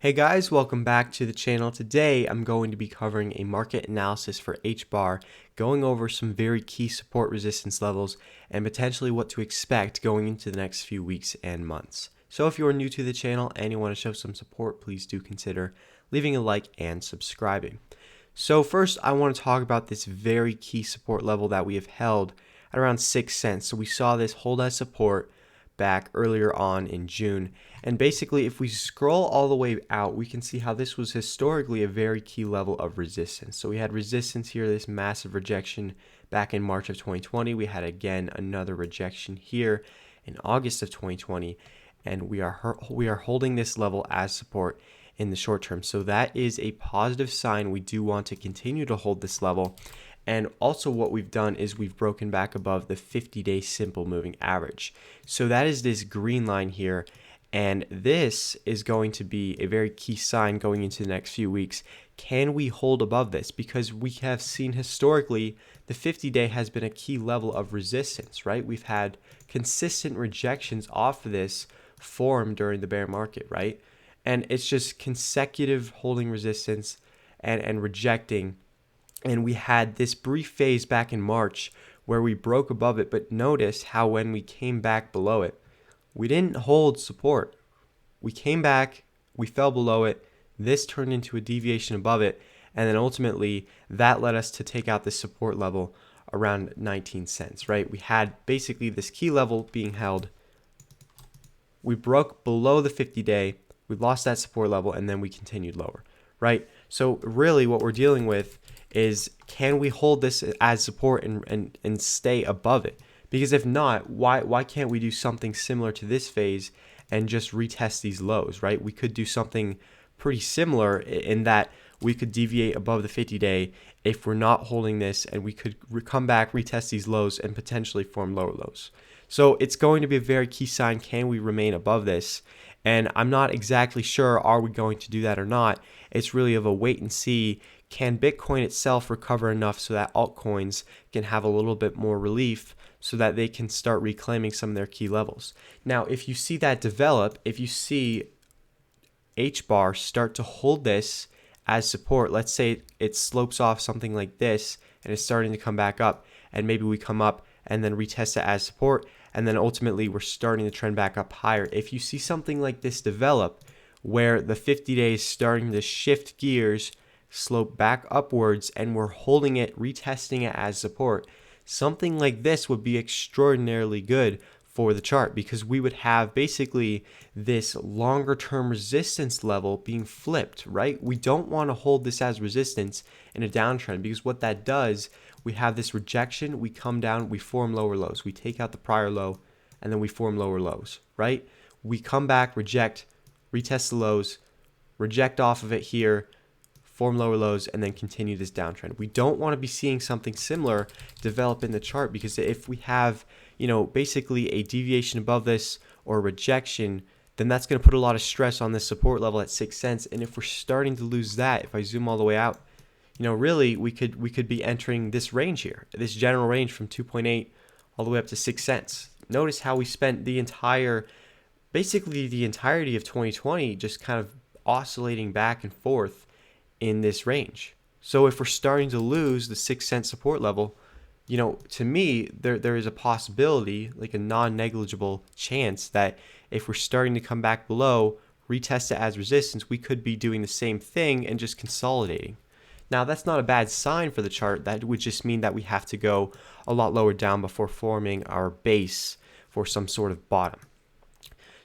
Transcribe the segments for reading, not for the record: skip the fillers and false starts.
Hey guys, welcome back to the channel. Today I'm going to be covering a market analysis for HBAR, going over some very key support resistance levels and potentially what to expect going into the next few weeks and months. So if you are new to the channel and you want to show some support, please do consider leaving a like and subscribing. So first I want to talk about this very key support level that we have held at around 6 cents. So we saw this hold as support back earlier on in June. And basically, if we scroll all the way out, we can see how this was historically a very key level of resistance. So we had resistance here, this massive rejection back in March of 2020. We had again another rejection here in August of 2020, and we are holding this level as support in the short term. So that is a positive sign. We do want to continue to hold this level. And also what we've done is we've broken back above the 50-day simple moving average. So that is this green line here. And this is going to be a very key sign going into the next few weeks. Can we hold above this? Because we have seen historically the 50-day has been a key level of resistance, right? We've had consistent rejections off of this form during the bear market, right? And it's just consecutive holding resistance and rejecting. And we had this brief phase back in March where we broke above it, but notice how when we came back below it, we didn't hold support. We came back, we fell below it, this turned into a deviation above it, and then ultimately that led us to take out the support level around 19 cents, right? We had basically this key level being held. We broke below the 50-day, we lost that support level, and then we continued lower, right? So really what we're dealing with is, can we hold this as support and stay above it? Because if not, why can't we do something similar to this phase and just retest these lows, right? We could do something pretty similar in that we could deviate above the 50-day if we're not holding this, and we could come back, retest these lows, and potentially form lower lows. So it's going to be a very key sign. Can we remain above this? And I'm not exactly sure, are we going to do that or not? It's really of a wait and see. Can Bitcoin itself recover enough so that altcoins can have a little bit more relief so that they can start reclaiming some of their key levels? Now, if you see that develop, if you see HBAR start to hold this as support, let's say it slopes off something like this and it's starting to come back up, and maybe we come up and then retest it as support, and then ultimately we're starting to trend back up higher. If you see something like this develop where the 50-day is starting to shift gears, slope back upwards, and we're holding it, retesting it as support, something like this would be extraordinarily good for the chart, because we would have basically this longer term resistance level being flipped, right? We don't want to hold this as resistance in a downtrend, because what that does, we have this rejection, we come down, we form lower lows, we take out the prior low, and then we form lower lows, right? We come back, reject, retest the lows, reject off of it here, form lower lows, and then continue this downtrend. We don't want to be seeing something similar develop in the chart, because if we have, basically a deviation above this or rejection, then that's going to put a lot of stress on this support level at 6 cents. And if we're starting to lose that, if I zoom all the way out, really we could be entering this range here, this general range from 2.8 all the way up to 6 cents. Notice how we spent basically the entirety of 2020 just kind of oscillating back and forth in this range. So if we're starting to lose the 6 cent support level, to me, there is a possibility, like a non-negligible chance, that if we're starting to come back below, retest it as resistance, we could be doing the same thing and just consolidating. Now, that's not a bad sign for the chart. That would just mean that we have to go a lot lower down before forming our base for some sort of bottom.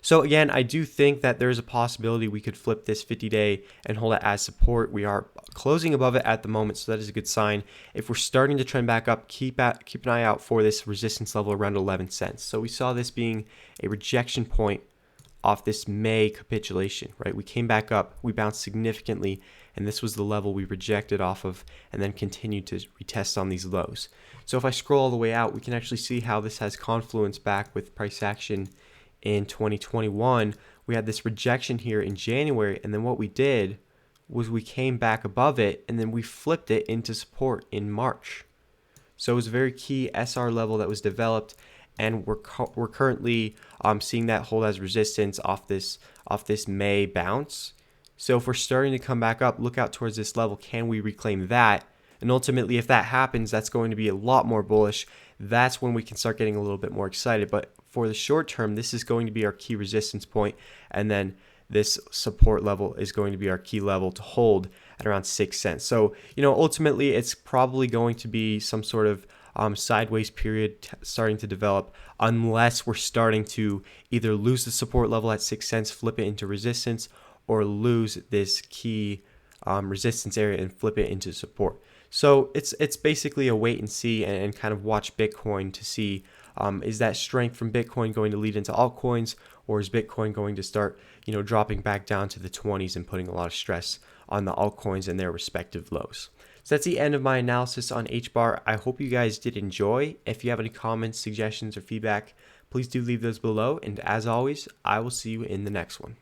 So again, I do think that there is a possibility we could flip this 50-day and hold it as support. We are closing above it at the moment, so that is a good sign. If we're starting to trend back up, keep an eye out for this resistance level around 11 cents. So we saw this being a rejection point off this May capitulation, right? We came back up, we bounced significantly, and this was the level we rejected off of and then continued to retest on these lows. So if I scroll all the way out, we can actually see how this has confluence back with price action in 2021. We had this rejection here in January, and then what we did was we came back above it, and then we flipped it into support in March. So it was a very key SR level that was developed, and we're currently seeing that hold as resistance off this May bounce. So if we're starting to come back up, look out towards this level. Can we reclaim that? And ultimately, if that happens, that's going to be a lot more bullish. That's when we can start getting a little bit more excited. But for the short term, this is going to be our key resistance point, and then this support level is going to be our key level to hold at around 6 cents. So, ultimately, it's probably going to be some sort of sideways period starting to develop, unless we're starting to either lose the support level at 6 cents, flip it into resistance, or lose this key resistance area and flip it into support. So it's basically a wait and see, and kind of watch Bitcoin to see, is that strength from Bitcoin going to lead into altcoins, or is Bitcoin going to start dropping back down to the 20s and putting a lot of stress on the altcoins and their respective lows. So that's the end of my analysis on HBAR. I hope you guys did enjoy. If you have any comments, suggestions, or feedback, please do leave those below. And as always, I will see you in the next one.